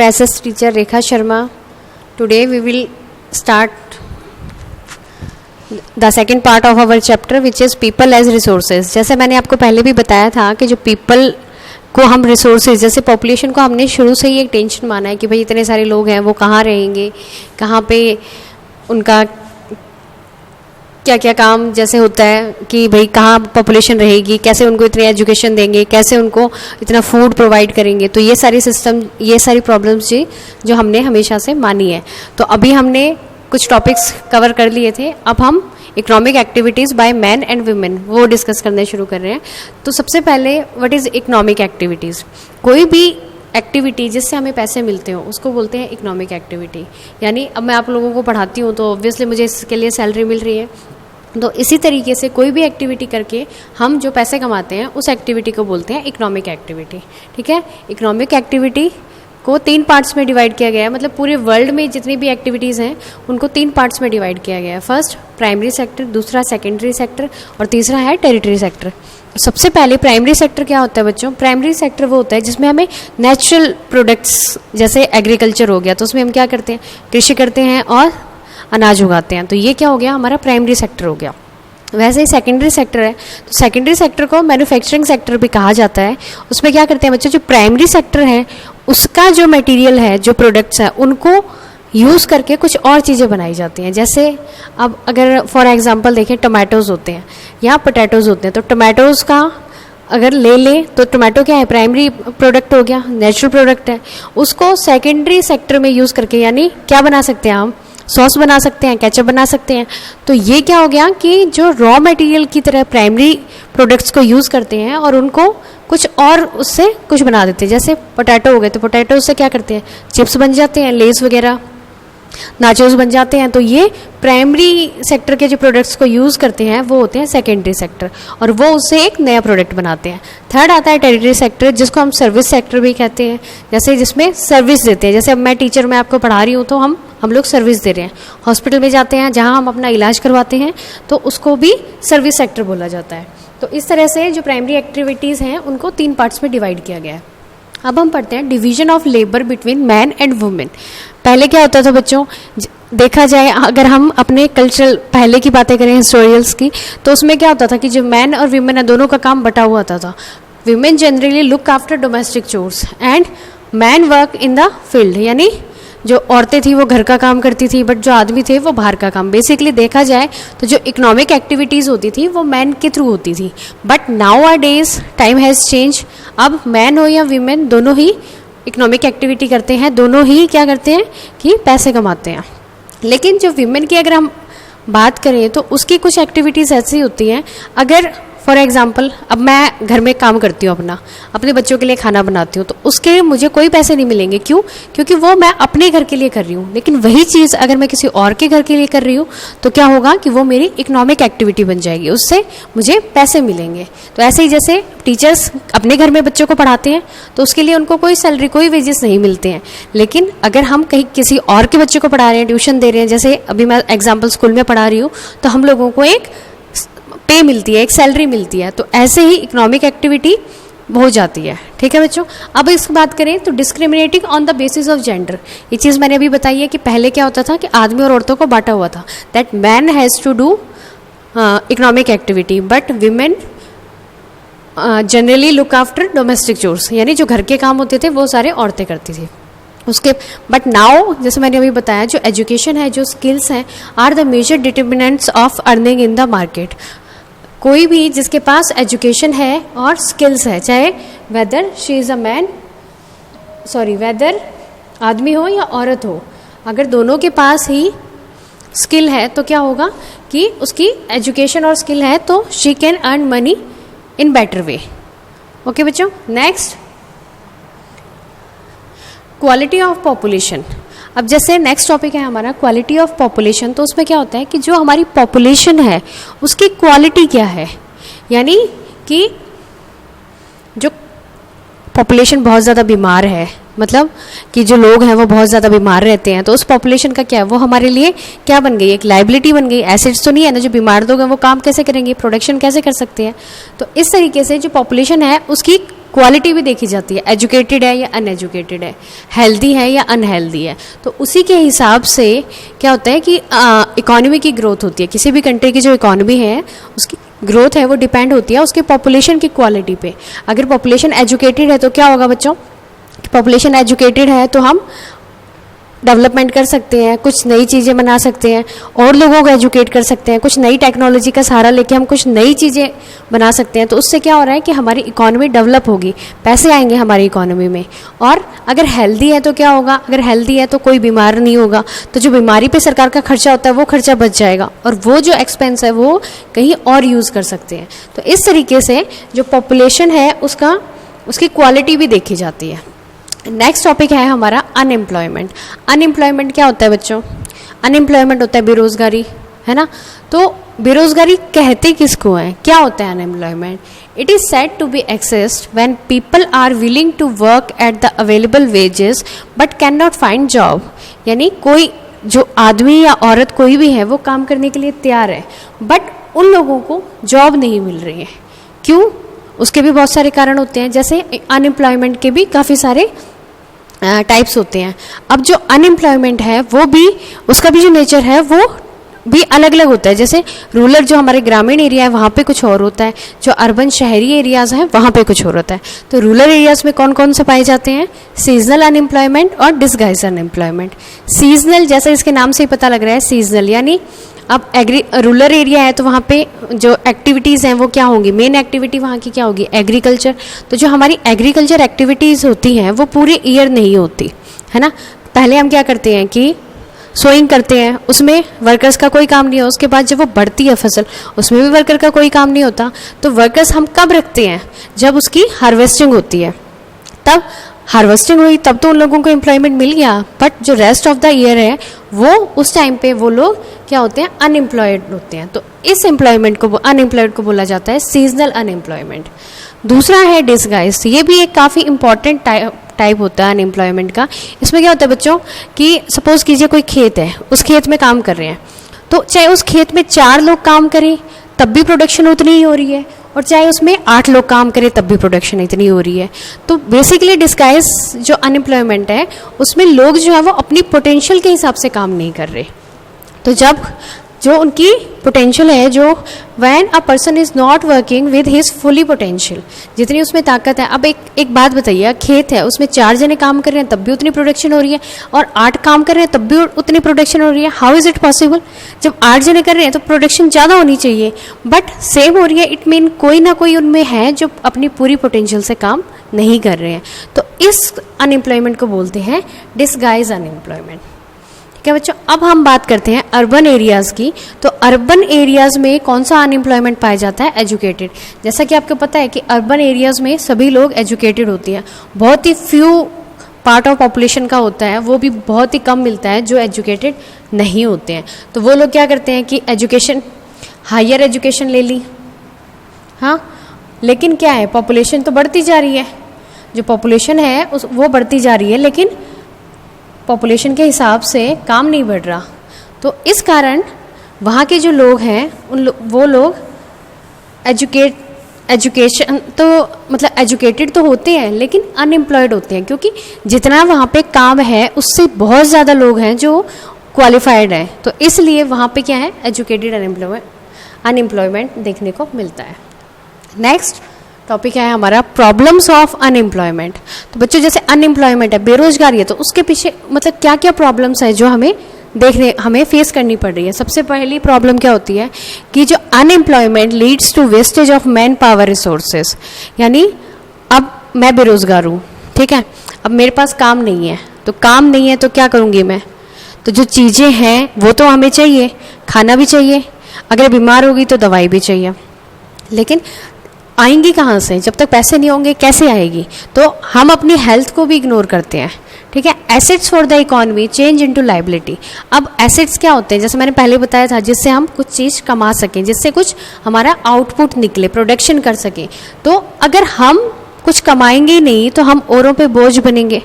SS teacher Rekha Sharma. Today we will start the second part of our chapter which is people as resources. जैसे मैंने आपको पहले भी बताया था कि जो people को हम रिसोर्सेज, जैसे पॉपुलेशन को हमने शुरू से ही एक टेंशन माना है कि भाई इतने सारे लोग हैं, वो कहाँ रहेंगे, कहाँ पे उनका क्या क्या काम जैसे होता है कि भाई कहाँ पॉपुलेशन रहेगी, कैसे उनको इतनी एजुकेशन देंगे, कैसे उनको इतना फूड प्रोवाइड करेंगे। तो ये सारी सिस्टम, ये सारी प्रॉब्लम्स जी जो हमने हमेशा से मानी है। तो अभी हमने कुछ टॉपिक्स कवर कर लिए थे, अब हम economic activities by man and women वो डिस्कस करने शुरू कर रहे हैं। तो सबसे पहले व्हाट इज़ इकोनॉमिक एक्टिविटीज़। कोई भी एक्टिविटी जिससे हमें पैसे मिलते हो उसको बोलते हैं इकोनॉमिक एक्टिविटी। यानी अब मैं आप लोगों को पढ़ाती हूँ तो ऑब्वियसली मुझे इसके लिए सैलरी मिल रही है, तो इसी तरीके से कोई भी एक्टिविटी करके हम जो पैसे कमाते हैं उस एक्टिविटी को बोलते हैं इकोनॉमिक एक्टिविटी। ठीक है, इकोनॉमिक एक्टिविटी को 3 पार्ट्स में डिवाइड किया गया है। मतलब पूरे वर्ल्ड में जितनी भी एक्टिविटीज़ हैं उनको 3 पार्ट्स में डिवाइड किया गया है। फर्स्ट प्राइमरी सेक्टर, दूसरा सेकेंडरी सेक्टर और तीसरा है टेरिटरी सेक्टर। सबसे पहले प्राइमरी सेक्टर क्या होता है बच्चों? प्राइमरी सेक्टर वो होता है जिसमें हमें नेचुरल प्रोडक्ट्स, जैसे एग्रीकल्चर हो गया तो उसमें हम क्या करते हैं, कृषि करते हैं और अनाज उगाते हैं। तो ये क्या हो गया, हमारा प्राइमरी सेक्टर हो गया। वैसे ही सेकेंडरी सेक्टर है, तो सेकेंडरी सेक्टर को मैन्युफैक्चरिंग सेक्टर भी कहा जाता है। उसमें क्या करते हैं बच्चों, जो प्राइमरी सेक्टर है उसका जो मटेरियल है, जो प्रोडक्ट्स हैं उनको यूज़ करके कुछ और चीज़ें बनाई जाती हैं। जैसे अब अगर फॉर एग्जांपल देखें, टोमेटोज़ होते हैं या पोटैटोज़ होते हैं, तो टोमेटोज़ का अगर ले लें तो टोमेटो क्या है, प्राइमरी प्रोडक्ट हो गया, नेचुरल प्रोडक्ट है। उसको सेकेंडरी सेक्टर में यूज़ करके यानी क्या बना सकते हैं हम, सॉस बना सकते हैं, केचप बना सकते हैं। तो ये क्या हो गया कि जो रॉ मटेरियल की तरह प्राइमरी प्रोडक्ट्स को यूज़ करते हैं और उनको कुछ और उससे कुछ बना देते हैं। जैसे पोटैटो हो गए तो पोटैटो से क्या करते हैं, चिप्स बन जाते हैं, लेस वगैरह, नाचोस बन जाते हैं। तो ये प्राइमरी सेक्टर के जो प्रोडक्ट्स को यूज़ करते हैं वो होते हैं सेकेंडरी सेक्टर, और वो उससे एक नया प्रोडक्ट बनाते हैं। थर्ड आता है टेरिटरी सेक्टर, जिसको हम सर्विस सेक्टर भी कहते हैं। जैसे जिसमें सर्विस देते हैं, जैसे अब मैं टीचर, मैं आपको पढ़ा रही हूँ तो हम लोग सर्विस दे रहे हैं। हॉस्पिटल में जाते हैं जहाँ हम अपना इलाज करवाते हैं तो उसको भी सर्विस सेक्टर बोला जाता है। तो इस तरह से जो प्राइमरी एक्टिविटीज़ हैं उनको 3 पार्ट्स में डिवाइड किया गया है। अब हम पढ़ते हैं division of labour between man and women. पहले क्या होता था बच्चों, देखा जाए अगर हम अपने कल्चरल पहले की बातें करें, हिस्टोरियल्स की, तो उसमें क्या होता था कि जो मैन और वीमेन है दोनों का काम बटा हुआ था। Women generally look after domestic chores and man work in the field. यानी जो औरतें थी वो घर का काम करती थी, बट जो आदमी थे वो बाहर का काम। बेसिकली देखा जाए तो जो इकोनॉमिक एक्टिविटीज़ होती थी वो मैन के थ्रू होती थी। But nowadays time has change. अब मैन हो या वीमेन दोनों ही इकोनॉमिक एक्टिविटी करते हैं, दोनों ही क्या करते हैं कि पैसे कमाते हैं। लेकिन जो वीमेन की अगर हम बात करें तो उसकी कुछ एक्टिविटीज़ ऐसी होती हैं, अगर फॉर एग्जाम्पल अब मैं घर में काम करती हूँ, अपने बच्चों के लिए खाना बनाती हूँ, तो उसके मुझे कोई पैसे नहीं मिलेंगे। क्यों? क्योंकि वो मैं अपने घर के लिए कर रही हूँ। लेकिन वही चीज़ अगर मैं किसी और के घर के लिए कर रही हूँ तो क्या होगा कि वो मेरी इकोनॉमिक एक्टिविटी बन जाएगी, उससे मुझे पैसे मिलेंगे। तो ऐसे ही जैसे टीचर्स अपने घर में बच्चों को पढ़ाते हैं तो उसके लिए उनको कोई सैलरी, कोई वेजेस नहीं मिलते हैं। लेकिन अगर हम कहीं किसी और के बच्चों को पढ़ा रहे हैं, ट्यूशन दे रहे हैं, जैसे अभी मैं एग्जाम्पल स्कूल में पढ़ा रही हूँ, तो हम लोगों को एक पे मिलती है, एक सैलरी मिलती है। तो ऐसे ही इकोनॉमिक एक्टिविटी हो जाती है। ठीक है बच्चों, अब इसकी बात करें तो discriminating on the basis of gender. ये चीज़ मैंने अभी बताई है कि पहले क्या होता था कि आदमी और औरतों को बांटा हुआ था, that man has to do economic activity but women generally look after domestic chores. यानी जो घर के काम होते थे वो सारे औरतें करती थी उसके। बट नाउ जैसे मैंने अभी बताया, जो एजुकेशन है, जो स्किल्स हैं, are the major determinants of earning in the market. कोई भी जिसके पास एजुकेशन है और स्किल्स है, चाहे whether she is a man, whether आदमी हो या औरत हो, अगर दोनों के पास ही स्किल है तो क्या होगा कि उसकी एजुकेशन और स्किल है तो she can earn money in better way. Okay बच्चों, नेक्स्ट क्वालिटी ऑफ पॉपुलेशन। अब जैसे नेक्स्ट टॉपिक है हमारा क्वालिटी ऑफ पॉपुलेशन, तो उसमें क्या होता है कि जो हमारी पॉपुलेशन है उसकी क्वालिटी क्या है। यानी कि जो पॉपुलेशन बहुत ज़्यादा बीमार है, मतलब कि जो लोग हैं वो बहुत ज़्यादा बीमार रहते हैं, तो उस पॉपुलेशन का क्या है, वो हमारे लिए क्या बन गई, एक लाइबिलिटी बन गई। एसेट्स तो नहीं है ना, जो बीमार लोग हैं वो काम कैसे करेंगे, प्रोडक्शन कैसे कर सकते हैं। तो इस तरीके से जो पॉपुलेशन है उसकी क्वालिटी भी देखी जाती है, एजुकेटेड है या अनएजुकेटेड है, हेल्दी है या अनहेल्दी है। तो उसी के हिसाब से क्या होता है कि इकोनॉमी की ग्रोथ होती है। किसी भी कंट्री की जो इकोनॉमी है उसकी ग्रोथ है वो डिपेंड होती है उसके पॉपुलेशन की क्वालिटी पे। अगर पॉपुलेशन एजुकेटेड है तो क्या होगा बच्चों, पॉपुलेशन एजुकेटेड है तो हम डेवलपमेंट कर सकते हैं, कुछ नई चीज़ें बना सकते हैं, और लोगों को एजुकेट कर सकते हैं, कुछ नई टेक्नोलॉजी का सहारा लेके हम कुछ नई चीज़ें बना सकते हैं। तो उससे क्या हो रहा है कि हमारी इकोनॉमी डेवलप होगी, पैसे आएंगे हमारी इकोनॉमी में। और अगर हेल्दी है तो क्या होगा, अगर हेल्दी है तो कोई बीमार नहीं होगा, तो जो बीमारी पे सरकार का खर्चा होता है वो खर्चा बच जाएगा, और वो जो एक्सपेंस है वो कहीं और यूज़ कर सकते हैं। तो इस तरीके से जो पॉपुलेशन है उसकी क्वालिटी भी देखी जाती है। नेक्स्ट टॉपिक है हमारा अनएम्प्लॉयमेंट। अनएम्प्लॉयमेंट क्या होता है बच्चों, अनएम्प्लॉयमेंट होता है बेरोजगारी, है ना। तो बेरोजगारी कहते किसको है, क्या होता है unemployment? It is said to be exist when people are willing to work at the available wages but can not find job. यानी कोई जो आदमी या औरत कोई भी है वो काम करने के लिए तैयार है, बट उन लोगों को जॉब नहीं मिल रही है। क्यों? उसके भी बहुत सारे कारण होते हैं, जैसे अनएम्प्लॉयमेंट के भी काफ़ी सारे टाइप्स होते हैं। अब जो अनएम्प्लॉयमेंट है वो भी, उसका भी जो नेचर है वो भी अलग अलग होता है। जैसे रूरल जो हमारे ग्रामीण एरिया है वहाँ पे कुछ और होता है, जो अर्बन शहरी एरियाज़ हैं वहाँ पे कुछ और होता है। तो रूरल एरियाज़ में कौन कौन से पाए जाते हैं? सीजनल अनएम्प्लॉयमेंट और डिसगाइज अनएम्प्लॉयमेंट। सीजनल जैसे इसके नाम से ही पता लग रहा है, सीजनल यानी अब रूरल एरिया है तो वहाँ पे जो एक्टिविटीज़ हैं वो क्या होंगी, मेन एक्टिविटी वहाँ की क्या होगी, एग्रीकल्चर। तो जो हमारी एग्रीकल्चर एक्टिविटीज़ होती हैं वो पूरे ईयर नहीं होती, है ना। पहले हम क्या करते हैं कि सोइंग करते हैं, उसमें वर्कर्स का कोई काम नहीं हो। उसके बाद जब वो बढ़ती है फसल उसमें भी वर्कर का कोई काम नहीं होता। तो वर्कर्स हम कब रखते हैं? जब उसकी हार्वेस्टिंग होती है, तब हार्वेस्टिंग हुई तब तो उन लोगों को एम्प्लॉयमेंट मिल गया, बट जो रेस्ट ऑफ द ईयर है वो उस टाइम पे वो लोग क्या होते हैं, अनएम्प्लॉयड होते हैं। तो इस एम्प्लॉयमेंट को, अनएम्प्लॉयड को बोला जाता है सीजनल अनएम्प्लॉयमेंट। दूसरा है डिसगाइज। ये भी एक काफ़ी इंपॉर्टेंट टाइप होता है अनएम्प्लॉयमेंट का। इसमें क्या होता है बच्चों कि सपोज कीजिए कोई खेत है, उस खेत में काम कर रहे हैं, तो चाहे उस खेत में 4 लोग काम करें तब भी प्रोडक्शन उतनी ही हो रही है, और चाहे उसमें 8 लोग काम करें तब भी प्रोडक्शन इतनी हो रही है। तो बेसिकली डिस्गाइज जो अनएम्प्लॉयमेंट है उसमें लोग जो है वो अपनी पोटेंशियल के हिसाब से काम नहीं कर रहे। तो जब जो उनकी पोटेंशियल है, जो when a person is not working with his fully potential, जितनी उसमें ताकत है। अब एक बात बताइए, खेत है उसमें 4 जने काम कर रहे हैं तब भी उतनी प्रोडक्शन हो रही है, और 8 काम कर रहे हैं तब भी उतनी प्रोडक्शन हो रही है। How is it possible? जब 8 जने कर रहे हैं तो प्रोडक्शन ज़्यादा होनी चाहिए, बट सेम हो रही है। इट मीन कोई ना कोई उनमें है जो अपनी पूरी पोटेंशियल से काम नहीं कर रहे हैं। तो इस अनएम्प्लॉयमेंट को बोलते हैं डिसगाइज अनएम्प्लॉयमेंट। ठीक है बच्चों, अब हम बात करते हैं अर्बन एरियाज़ की। तो अर्बन एरियाज़ में कौन सा अनएम्प्लॉयमेंट पाया जाता है? एजुकेटेड। जैसा कि आपको पता है कि अर्बन एरियाज़ में सभी लोग एजुकेटेड होती हैं, बहुत ही फ्यू पार्ट ऑफ पॉपुलेशन का होता है, वो भी बहुत ही कम मिलता है जो एजुकेटेड नहीं होते हैं। तो वो लोग क्या करते हैं कि एजुकेशन, हायर एजुकेशन ले ली, हाँ, लेकिन क्या है, पॉपुलेशन तो बढ़ती जा रही है, जो पॉपुलेशन है वो बढ़ती जा रही है, लेकिन पॉपुलेशन के हिसाब से काम नहीं बढ़ रहा। तो इस कारण वहाँ के जो लोग हैं वो लोग एजुकेशन तो मतलब एजुकेटेड तो होते हैं लेकिन अनएम्प्लॉयड होते हैं, क्योंकि जितना वहाँ पे काम है उससे बहुत ज़्यादा लोग हैं जो क्वालिफाइड हैं। तो इसलिए वहाँ पे क्या है, एजुकेटेड अनएम्प्लॉयमेंट देखने को मिलता है। नेक्स्ट टॉपिक है हमारा प्रॉब्लम्स ऑफ अनएम्प्लॉयमेंट। तो बच्चों जैसे अनएम्प्लॉयमेंट है, बेरोजगारी है, तो उसके पीछे मतलब क्या क्या प्रॉब्लम्स है जो हमें फेस करनी पड़ रही है। सबसे पहली प्रॉब्लम क्या होती है कि जो unemployment leads to wastage of man power resources. यानी अब मैं बेरोजगार हूँ, ठीक है, अब मेरे पास काम नहीं है, तो काम नहीं है तो क्या करूँगी मैं, तो जो चीज़ें हैं वो तो हमें चाहिए, खाना भी चाहिए, अगर बीमार होगी तो दवाई भी चाहिए, लेकिन आएंगी कहाँ से? जब तक पैसे नहीं होंगे कैसे आएगी? तो हम अपनी हेल्थ को भी इग्नोर करते हैं, ठीक है। Assets for the economy change into liability. अब एसेट्स क्या होते हैं, जैसे मैंने पहले बताया था, जिससे हम कुछ चीज़ कमा सकें, जिससे कुछ हमारा आउटपुट निकले, प्रोडक्शन कर सकें। तो अगर हम कुछ कमाएंगे ही नहीं तो हम औरों पे बोझ बनेंगे,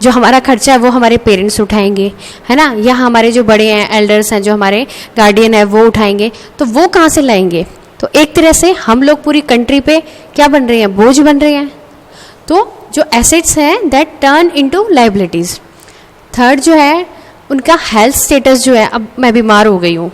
जो हमारा खर्चा है वो हमारे पेरेंट्स उठाएंगे, है ना, या हमारे जो बड़े हैं, एल्डर्स हैं, जो हमारे गार्डियन है वो उठाएंगे, तो वो कहाँ से लाएंगे? तो एक तरह से हम लोग पूरी कंट्री पे क्या बन रहे हैं, बोझ बन रहे हैं। तो जो एसेट्स हैं that turn into liabilities. Third जो है उनका हेल्थ स्टेटस जो है, अब मैं बीमार हो गई हूँ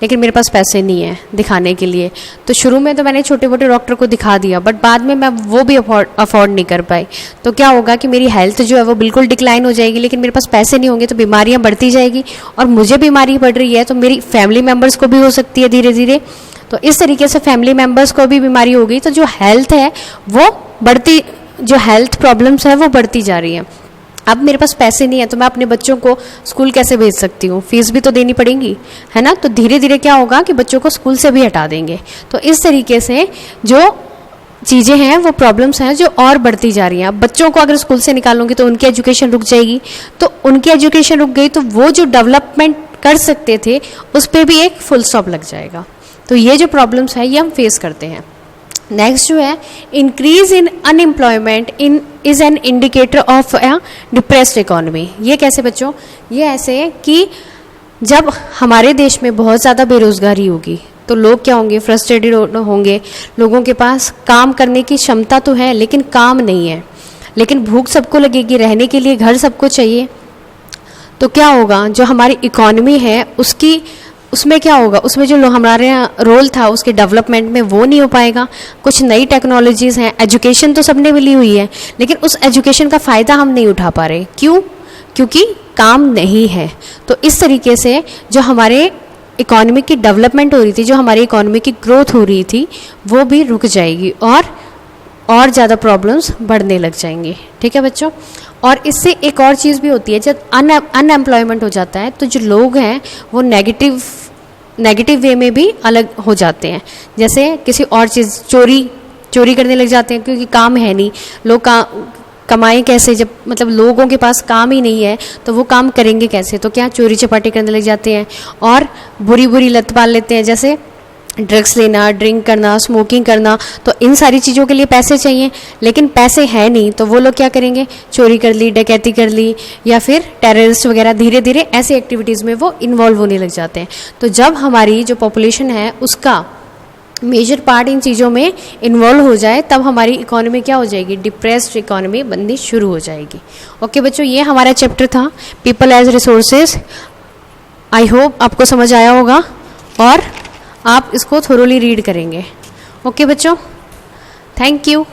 लेकिन मेरे पास पैसे नहीं है दिखाने के लिए, तो शुरू में तो मैंने छोटे मोटे डॉक्टर को दिखा दिया, बट बाद में मैं वो भी अफोर्ड नहीं कर पाई, तो क्या होगा कि मेरी हेल्थ जो है वो बिल्कुल डिक्लाइन हो जाएगी, लेकिन मेरे पास पैसे नहीं होंगे तो बीमारियां बढ़ती जाएगी, और मुझे बीमारी बढ़ रही है तो मेरी फैमिली मेम्बर्स को भी हो सकती है धीरे धीरे। तो इस तरीके से फैमिली मेम्बर्स को भी बीमारी हो गई, तो जो हेल्थ है वो बढ़ती, जो हेल्थ प्रॉब्लम्स है वो बढ़ती जा रही है। अब मेरे पास पैसे नहीं है तो मैं अपने बच्चों को स्कूल कैसे भेज सकती हूँ, फीस भी तो देनी पड़ेगी, है ना। तो धीरे धीरे क्या होगा कि बच्चों को स्कूल से भी हटा देंगे। तो इस तरीके से जो चीज़ें हैं वो प्रॉब्लम्स हैं जो और बढ़ती जा रही हैं। अब बच्चों को अगर स्कूल से निकालूंगी तो उनकी एजुकेशन रुक जाएगी, तो उनकी एजुकेशन रुक गई तो वो जो डेवलपमेंट कर सकते थे उस पर भी एक फुल स्टॉप लग जाएगा। तो ये जो प्रॉब्लम्स है ये हम फेस करते हैं। नेक्स्ट जो है increase in unemployment is an indicator of a depressed economy. ये कैसे बच्चों, ये ऐसे है कि जब हमारे देश में बहुत ज़्यादा बेरोजगारी होगी तो लोग क्या होंगे, फ्रस्ट्रेटेड होंगे, लोगों के पास काम करने की क्षमता तो है लेकिन काम नहीं है, लेकिन भूख सबको लगेगी, रहने के लिए घर सबको चाहिए। तो क्या होगा, जो हमारी इकोनॉमी है उसमें क्या होगा, उसमें जो हमारे रोल था उसके डेवलपमेंट में वो नहीं हो पाएगा। कुछ नई टेक्नोलॉजीज़ हैं, एजुकेशन तो सबने मिली हुई है लेकिन उस एजुकेशन का फ़ायदा हम नहीं उठा पा रहे। क्यों? क्योंकि काम नहीं है। तो इस तरीके से जो हमारे इकोनॉमी की डेवलपमेंट हो रही थी, जो हमारी इकोनॉमी की ग्रोथ हो रही थी, वो भी रुक जाएगी और ज़्यादा प्रॉब्लम्स बढ़ने लग जाएंगे। ठीक है बच्चों। और इससे एक और चीज़ भी होती है, जब अनएम्प्लॉयमेंट हो जाता है तो जो लोग हैं वो नेगेटिव वे में भी अलग हो जाते हैं। जैसे किसी और चीज़ चोरी करने लग जाते हैं, क्योंकि काम है नहीं, लोग कमाएं कैसे, जब मतलब लोगों के पास काम ही नहीं है तो वो काम करेंगे कैसे, तो क्या चोरी चपाटी करने लग जाते हैं और बुरी लत पाल लेते हैं, जैसे ड्रग्स लेना, ड्रिंक करना, स्मोकिंग करना। तो इन सारी चीज़ों के लिए पैसे चाहिए, लेकिन पैसे है नहीं तो वो लोग क्या करेंगे, चोरी कर ली, डकैती कर ली, या फिर टेररिस्ट वगैरह, धीरे धीरे ऐसी एक्टिविटीज़ में वो इन्वॉल्व होने लग जाते हैं। तो जब हमारी जो पॉपुलेशन है उसका मेजर पार्ट इन चीज़ों में इन्वॉल्व हो जाए तब हमारी इकोनॉमी क्या हो जाएगी, डिप्रेस्ड इकोनॉमी बननी शुरू हो जाएगी। ओके बच्चों, ये हमारा चैप्टर था people as resources. I hope आपको समझ आया होगा और आप इसको थोरोली रीड करेंगे। ओके बच्चों, थैंक यू।